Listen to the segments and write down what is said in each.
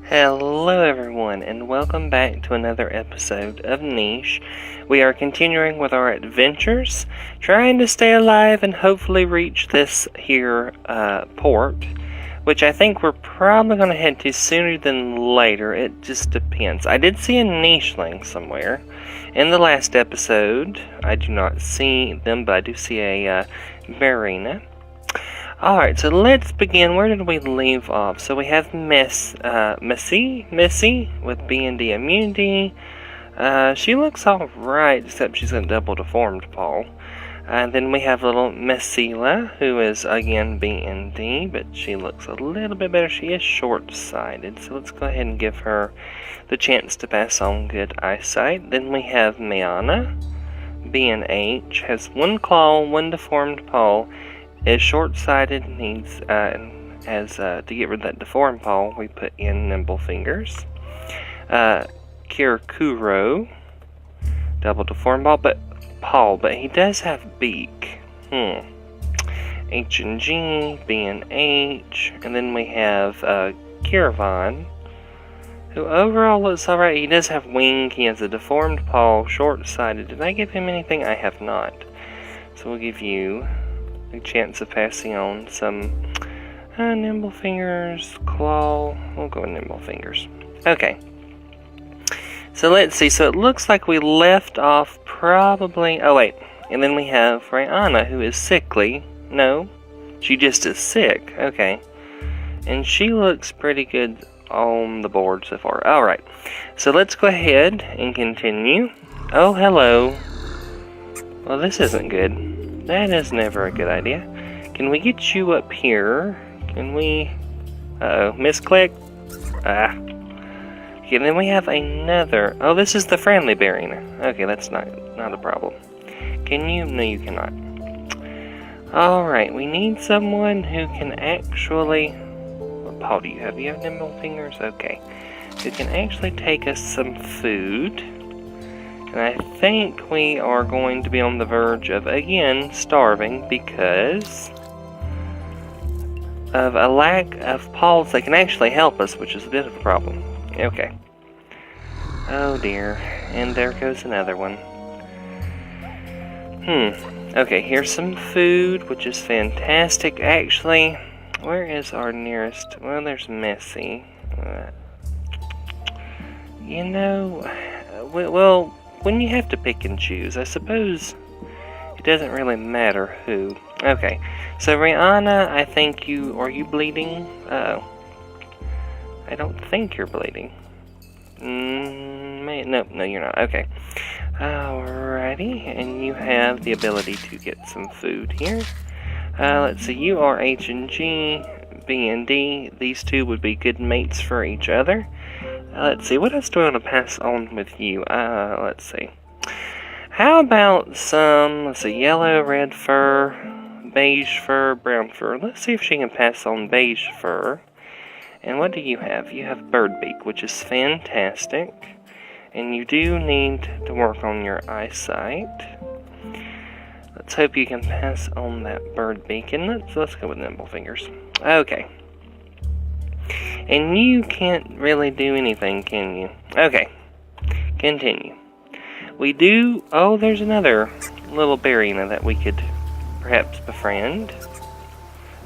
Hello everyone, and welcome back to another episode of Niche. We are continuing with our adventures, trying to stay alive and hopefully reach this here port, which I think we're probably going to head to sooner than later. It just depends. I did see a nicheling somewhere in the last episode. I do not see them, but I do see a Barina. Alright, so let's begin. Where did we leave off? So we have Missy with B&D immunity. She looks alright, except she's got double deformed paw. And then we have little Messila, who is again B&D, but she looks a little bit better. She is short-sighted, so let's go ahead and give her the chance to pass on good eyesight. Then we have Miana, B&H, has one claw, one deformed paw, is short-sighted, needs, to get rid of that deformed paw, we put in nimble fingers. Kirakuro, double deformed paw, but he does have beak. H and G, B and H, and then we have Kiravan, who overall looks alright. He does have wing, he has a deformed paw, short-sighted. Did I give him anything? I have not. So we'll give you a chance of passing on some nimble fingers, claw. We'll go with nimble fingers. Okay. So let's see. So it looks like we left off probably. Oh wait, and then we have Rihanna, who is sickly. No, she just is sick. Okay, and she looks pretty good on the board so far. All right. So let's go ahead and continue. Oh, hello. Well, this isn't good. That is never a good idea. Can we get you up here? Can we... Uh-oh, misclick. Okay, then we have another... Oh, this is the friendly Barina. Okay, that's not a problem. Can you? No, you cannot. Alright, we need someone who can actually... What paw do you have? You have nimble fingers? Okay. Who can actually take us some food. And I think we are going to be on the verge of, again, starving because of a lack of paws that can actually help us, which is a bit of a problem. Okay. Oh dear. And there goes another one. Okay, here's some food, which is fantastic. Actually, where is our nearest? Well, there's Messy. Well, when you have to pick and choose, I suppose it doesn't really matter who. Okay, so Rihanna, I think are you bleeding? I don't think you're bleeding. No, you're not. Okay. Alrighty, and you have the ability to get some food here. Let's see, you are H and G, B and D. These two would be good mates for each other. Let's see, what else do I want to pass on with you? Let's see. How about some, yellow, red fur, beige fur, brown fur. Let's see if she can pass on beige fur. And what do you have? You have bird beak, which is fantastic. And you do need to work on your eyesight. Let's hope you can pass on that bird beak. And let's go with nimble fingers. Okay. And you can't really do anything, can you? Okay. Continue. We do... Oh, there's another little Barina that we could perhaps befriend.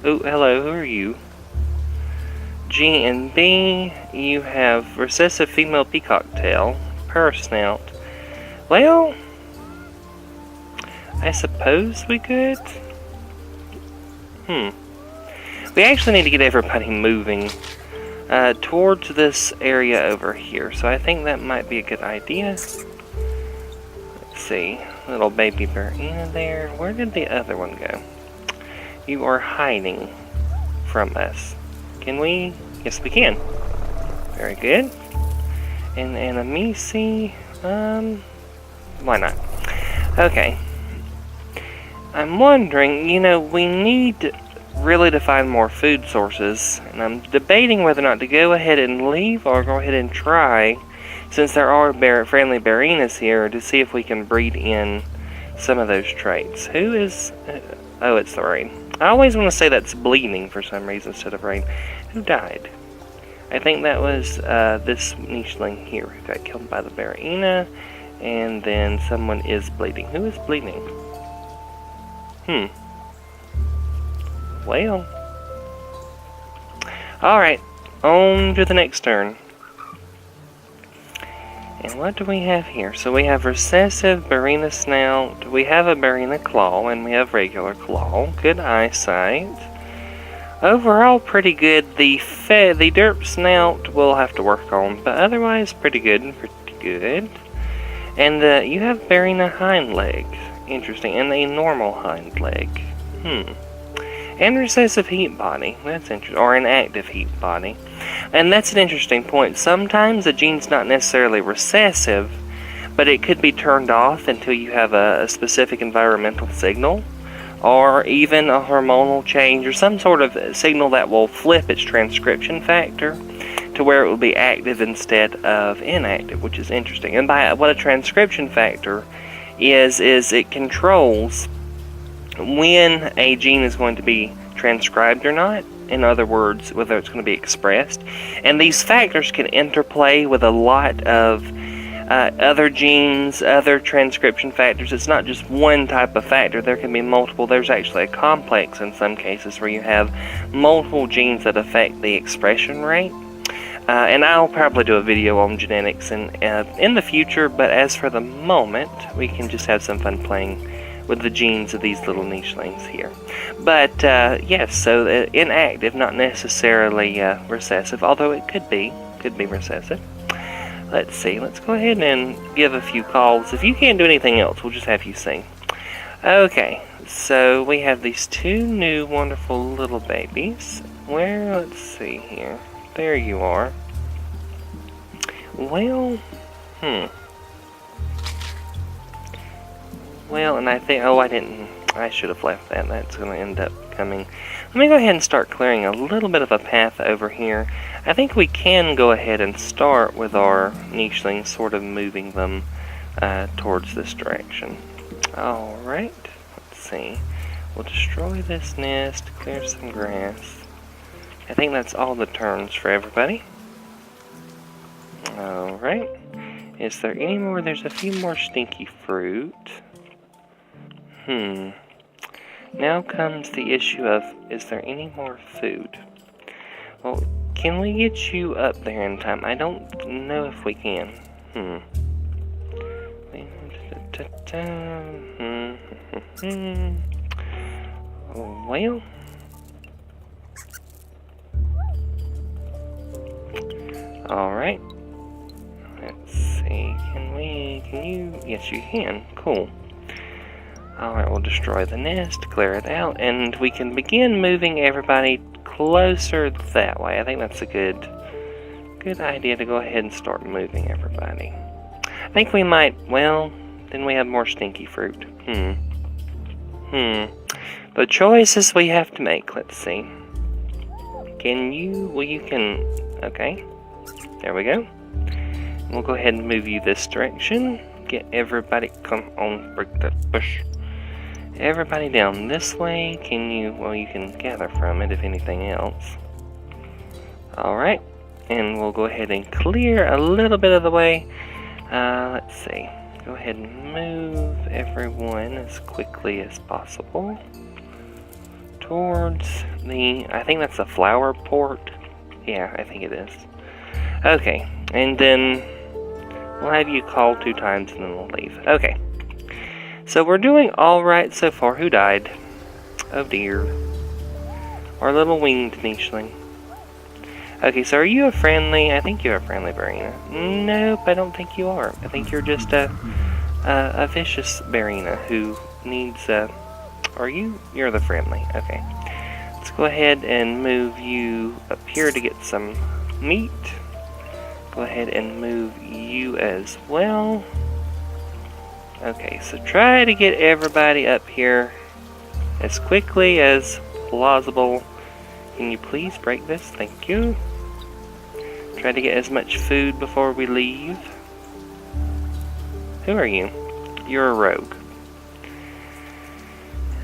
Oh, hello, who are you? G and B, you have recessive female peacock tail, purr snout. Well, I suppose we could. We actually need to get everybody moving towards this area over here. So I think that might be a good idea. Let's see. Little baby Barina there. Where did the other one go? You are hiding from us. Can we? Yes, we can. Very good. And Anamisi, why not? Okay. I'm wondering, we need really to find more food sources, and I'm debating whether or not to go ahead and leave or go ahead and try, since there are friendly Barinas here, to see if we can breed in some of those traits. Who is... oh, it's the rain. I always want to say that's bleeding for some reason instead of rain. Who died? I think that was this nicheling here who got killed by the Barina, and then someone is bleeding. Who is bleeding? Well. Alright, on to the next turn. And what do we have here? So we have recessive Barina Snout, we have a Barina Claw, and we have regular Claw. Good eyesight. Overall, pretty good. The Derp Snout we'll have to work on, but otherwise pretty good. And you have Barina Hind Leg. Interesting. And a normal hind leg. And recessive heat body. That's interesting. Or an active heat body. And that's an interesting point. Sometimes a gene's not necessarily recessive, but it could be turned off until you have a specific environmental signal, or even a hormonal change, or some sort of signal that will flip its transcription factor to where it will be active instead of inactive, which is interesting. And by what a transcription factor is it controls when a gene is going to be transcribed or not. In other words, whether it's going to be expressed. And these factors can interplay with a lot of other genes, other transcription factors. It's not just one type of factor. There can be multiple. There's actually a complex in some cases where you have multiple genes that affect the expression rate. And I'll probably do a video on genetics in the future, but as for the moment, we can just have some fun playing with the genes of these little nichelings here. But yes, so inactive, not necessarily recessive, although it could be recessive. Let's see, let's go ahead and give a few calls. If you can't do anything else, we'll just have you sing. Okay, so we have these two new wonderful little babies. Let's see here. There you are. Well, Well, and I think, I should have left that. That's going to end up coming. Let me go ahead and start clearing a little bit of a path over here. I think we can go ahead and start with our nichelings, sort of moving them towards this direction. Alright, let's see. We'll destroy this nest, clear some grass. I think that's all the turns for everybody. Alright. Is there any more? There's a few more stinky fruit. Now comes the issue of, is there any more food? Well, can we get you up there in time? I don't know if we can. Well. Alright. Let's see. Can you? Yes, you can. Cool. Alright, we'll destroy the nest, clear it out, and we can begin moving everybody closer that way. I think that's a good idea to go ahead and start moving everybody. I think we might, well, then we have more stinky fruit. The choices we have to make, let's see. Okay. There we go. We'll go ahead and move you this direction. Get everybody, come on, break that bush. Everybody down this way. You can gather from it if anything else. Alright, and we'll go ahead and clear a little bit of the way. Let's see. Go ahead and move everyone as quickly as possible towards I think that's a flower port. Yeah, I think it is. Okay, and then we'll have you call 2 times and then we'll leave. Okay. So we're doing alright so far. Who died? Oh dear. Our little winged nicheling. Okay, so are you a friendly? I think you're a friendly Barina. Nope, I don't think you are. I think you're just a vicious Barina who needs you're the friendly. Okay. Let's go ahead and move you up here to get some meat. Go ahead and move you as well. Okay, so try to get everybody up here as quickly as plausible. Can you please break this? Thank you. Try to get as much food before we leave. Who are you? You're a rogue.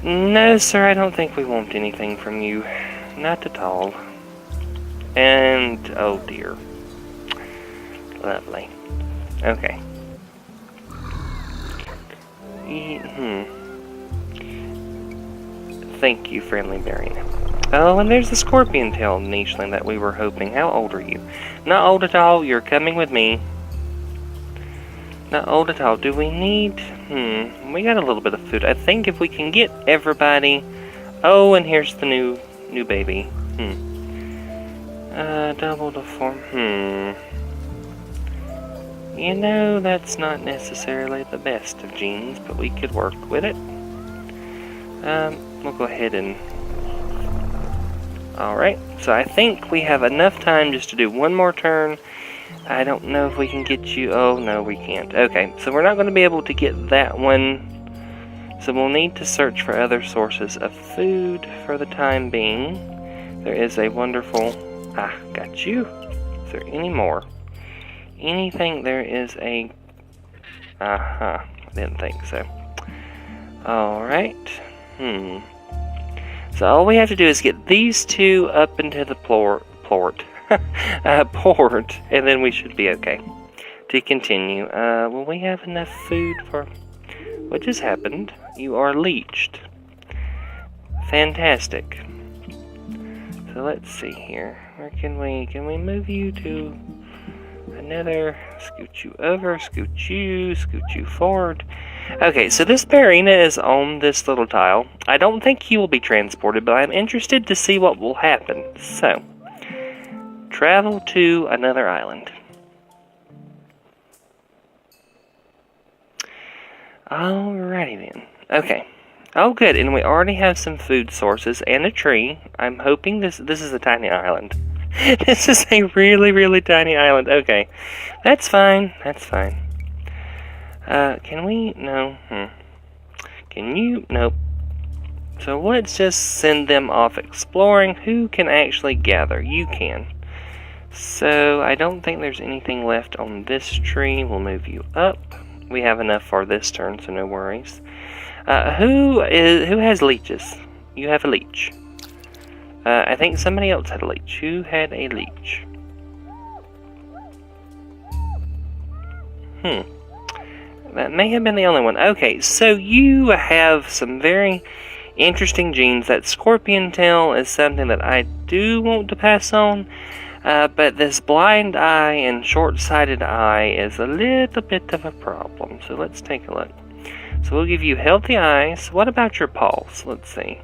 No, sir, I don't think we want anything from you. Not at all. And, oh dear. Lovely. Okay. Thank you, friendly Barina. Oh, and there's the scorpion tail nicheling that we were hoping. How old are you? Not old at all. You're coming with me. Not old at all. Do we need... we got a little bit of food. I think if we can get everybody... Oh, and here's the new baby. Double deform. You know, that's not necessarily the best of genes, but we could work with it. We'll go ahead and... Alright, so I think we have enough time just to do one more turn. I don't know if we can get you... Oh, no, we can't. Okay, so we're not going to be able to get that one. So we'll need to search for other sources of food for the time being. There is a wonderful... Ah, got you. Is there any more? Anything? There is a... I didn't think so. Alright. So all we have to do is get these two up into the port, and then we should be okay. To continue, will we have enough food for... What just happened? You are leeched. Fantastic. So let's see here. Where can we move you to another? Scoot you over, scoot you forward. Okay, so this Barina is on this little tile. I don't think he will be transported, but I'm interested to see what will happen. So, travel to another island. Alrighty then. Okay. Oh, good, and we already have some food sources and a tree. I'm hoping this is a tiny island. This is a really, really tiny island. Okay. That's fine. That's fine. Can we? No. Can you? Nope. So let's just send them off exploring. Who can actually gather? You can. So I don't think there's anything left on this tree. We'll move you up. We have enough for this turn, so no worries. Who has leeches? You have a leech. I think somebody else had a leech. Who had a leech? That may have been the only one. Okay, so you have some very interesting genes. That scorpion tail is something that I do want to pass on. But this blind eye and short-sighted eye is a little bit of a problem. So let's take a look. So we'll give you healthy eyes. What about your paws? Let's see.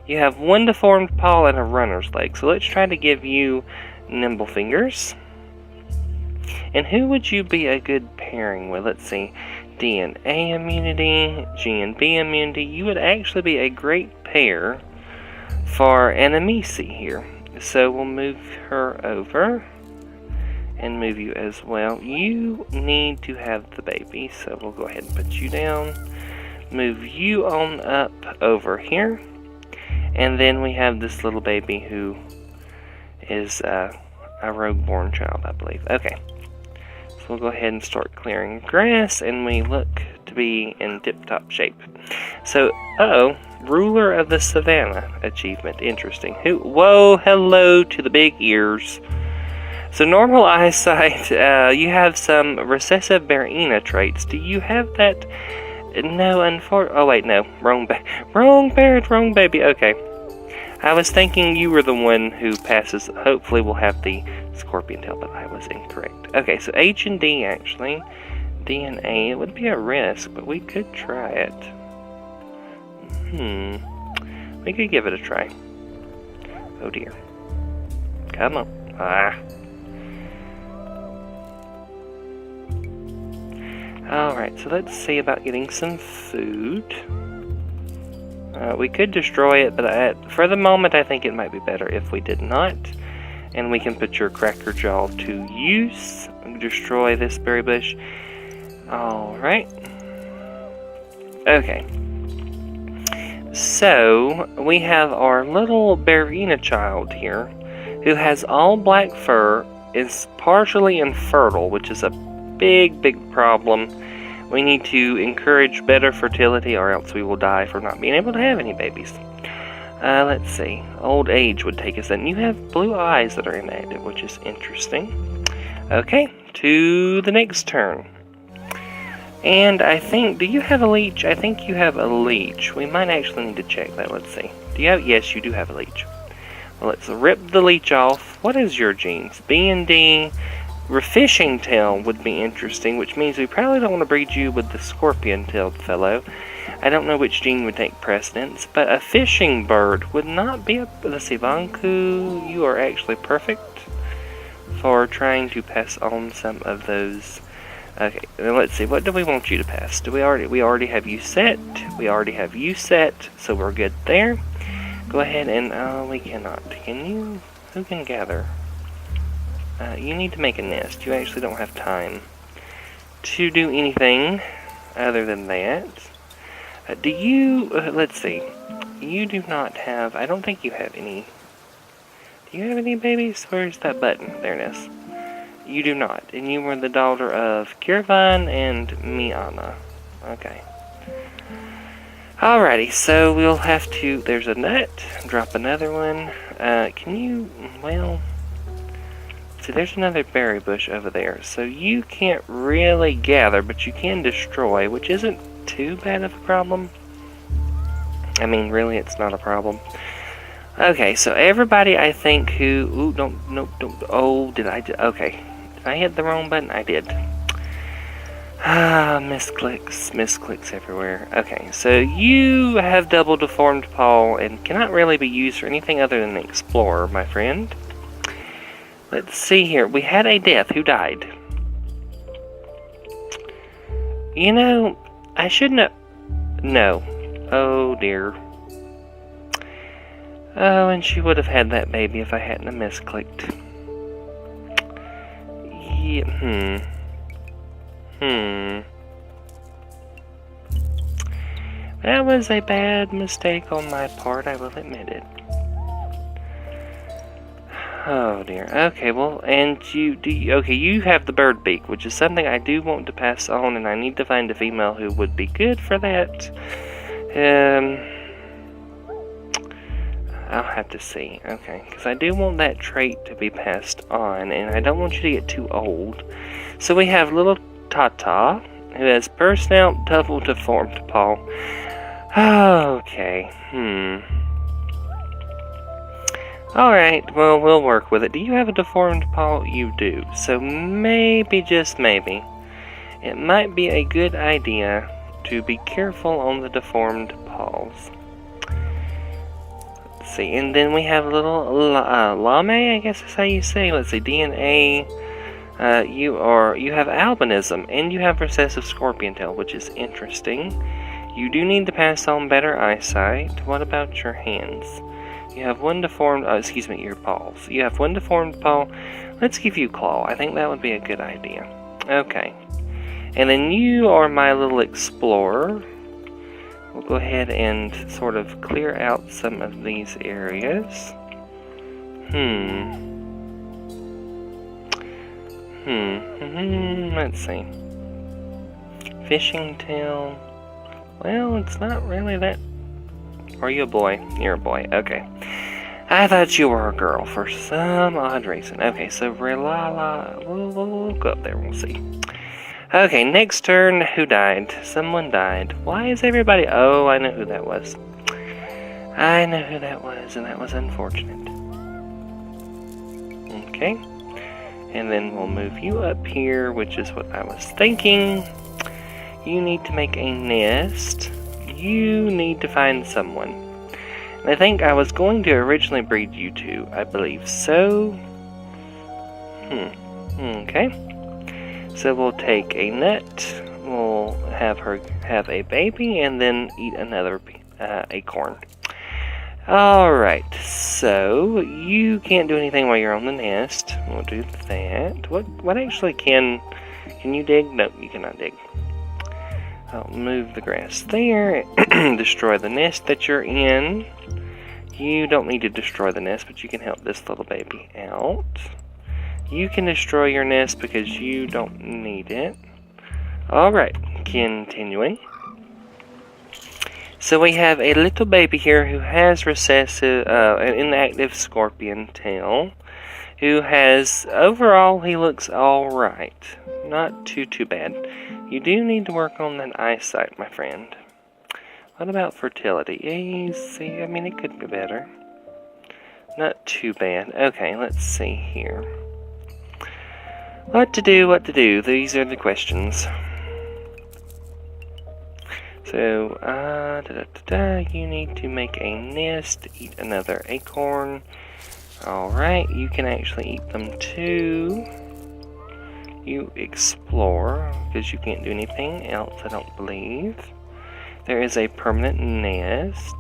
You have one deformed paw and a runner's leg. So let's try to give you nimble fingers. And who would you be a good pairing with? Let's see. DNA immunity, GNB immunity. You would actually be a great pair for Anemisi here. So we'll move her over and move you as well. You need to have the baby, so we'll go ahead and put you down. Move you on up over here. And then we have this little baby who is a rogue-born child, I believe. Okay. So we'll go ahead and start clearing grass, and we look to be in tip-top shape. So, Ruler of the Savannah achievement. Interesting. Whoa, hello to the big ears. So normal eyesight, you have some recessive Barina traits. Do you have that? No, oh wait, no. Wrong parent, wrong baby. Okay. I was thinking you were the one who passes. Hopefully we'll have the scorpion tail, but I was incorrect. Okay, so H and D actually. DNA, it would be a risk, but we could try it. We could give it a try. Oh dear. Come on. Alright, so let's see about getting some food. We could destroy it, but for the moment I think it might be better if we did not. And we can put your cracker jaw to use. Destroy this berry bush. Alright. Okay. So, we have our little Barina child here, who has all black fur, is partially infertile, which is a big, big problem. We need to encourage better fertility, or else we will die for not being able to have any babies. Let's see. Old age would take us then. You have blue eyes that are inactive, which is interesting. Okay, to the next turn. And I think, do you have a leech? I think you have a leech. We might actually need to check that. Let's see. Do you have? Yes, you do have a leech. Well, let's rip the leech off. What is your genes? B and D. Fishing tail would be interesting, which means we probably don't want to breed you with the scorpion-tailed fellow. I don't know which gene would take precedence, but a fishing bird would not be a... Let's see, Vanku, you are actually perfect for trying to pass on some of those. Okay, then let's see, what do we want you to pass? Do we already have you set? We already have you set, so we're good there. Go ahead and, we cannot. Can you? Who can gather? You need to make a nest. You actually don't have time to do anything other than that. Do you, let's see, you do not have, I don't think you have any, do you have any babies? Where's that button? There it is. You do not, and you were the daughter of Kirvan and Miana. Okay. Alrighty, so we'll have to, there's a nut, drop another one. Can you, well, see, there's another berry bush over there, so you can't really gather, but you can destroy, which isn't too bad of a problem. I mean, really, it's not a problem. Okay, so everybody, I think, who... Ooh, don't... Oh, did I... Okay. Did I hit the wrong button? I did. Misclicks everywhere. Okay, so you have double deformed paw and cannot really be used for anything other than an explorer, my friend. Let's see here. We had a death. Who died? You know... I shouldn't have... No. Oh, dear. Oh, and she would have had that baby if I hadn't have misclicked. Yeah, That was a bad mistake on my part, I will admit it. Oh dear. Okay, well, and okay, you have the bird beak, which is something I do want to pass on, and I need to find a female who would be good for that. I'll have to see. Okay, because I do want that trait to be passed on, and I don't want you to get too old. So we have little Tata, who has burst out double deformed paw. Okay, Alright, well, we'll work with it. Do you have a deformed paw? You do. So maybe, just maybe, it might be a good idea to be careful on the deformed paws. Let's see, and then we have a little Lame, I guess is how you say. Let's see, DNA. You have albinism, and you have recessive scorpion tail, which is interesting. You do need to pass on better eyesight. What about your hands? You have one deformed, your paws. You have one deformed paw. Let's give you claw. I think that would be a good idea. Okay. And then you are my little explorer. We'll go ahead and sort of clear out some of these areas. Let's see. Fishing tail. Well, it's not really that... Are you a boy? You're a boy. Okay. I thought you were a girl for some odd reason. Okay, so Relala... We'll go up there. We'll see. Okay, next turn. Who died? Someone died. Why is everybody... Oh, I know who that was. I know who that was, and that was unfortunate. Okay. And then we'll move you up here, which is what I was thinking. You need to make a nest. You need to find someone. And I think I was going to originally breed you two. I believe so. Okay. So we'll take a nut. We'll have her have a baby and then eat another acorn. Alright, so you can't do anything while you're on the nest. We'll do that. What actually can you dig? No, you cannot dig. I'll move the grass there. Destroy the nest that you're in. You don't need to destroy the nest, but you can help this little baby out. You can destroy your nest because you don't need it. Alright, continuing. So we have a little baby here who has recessive, an inactive scorpion tail, who has, overall, he looks alright. Not too bad. You do need to work on that eyesight, my friend. What about fertility? I mean, it could be better. Not too bad. Okay, let's see here. What to do? These are the questions. So, you need to make a nest, eat another acorn. Alright, you can actually eat them too. You explore, because you can't do anything else, I don't believe. There is a permanent nest.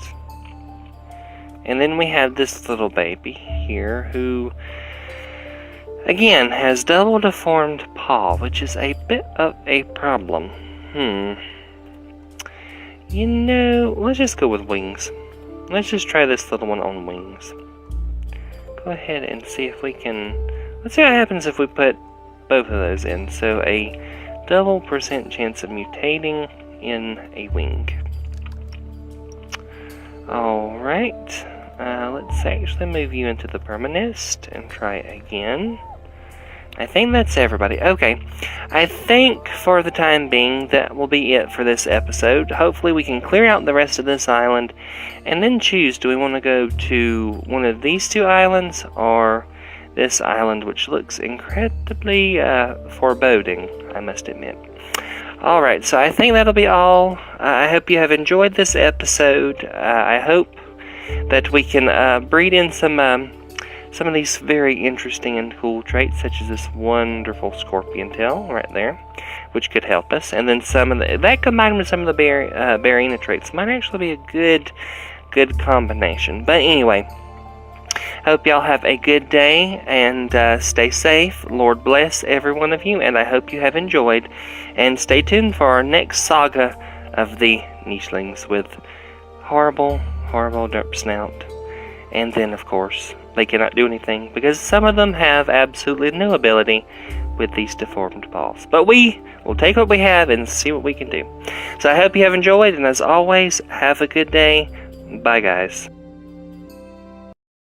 And then we have this little baby here who, again, has double deformed paw, which is a bit of a problem. You know, let's just go with wings. Let's just try this little one on wings. Go ahead and see if we can... Let's see what happens if we put both of those in. So a double % chance of mutating in a wing. Alright. Let's actually move you into the permanest and try again. I think that's everybody. Okay. I think for the time being that will be it for this episode. Hopefully we can clear out the rest of this island and then choose, do we want to go to one of these two islands or this island, which looks incredibly foreboding, I must admit. Alright, so I think that'll be all. I hope you have enjoyed this episode. I hope that we can breed in some of these very interesting and cool traits, such as this wonderful scorpion tail right there, which could help us. And then some of that combined with some of the Barina traits might actually be a good combination. But anyway, hope y'all have a good day and stay safe. Lord bless every one of you, and I hope you have enjoyed. And stay tuned for our next saga of the Nichelings with horrible derp snout. And then, of course, they cannot do anything because some of them have absolutely no ability with these deformed paws. But we will take what we have and see what we can do. So I hope you have enjoyed, and as always, have a good day. Bye, guys.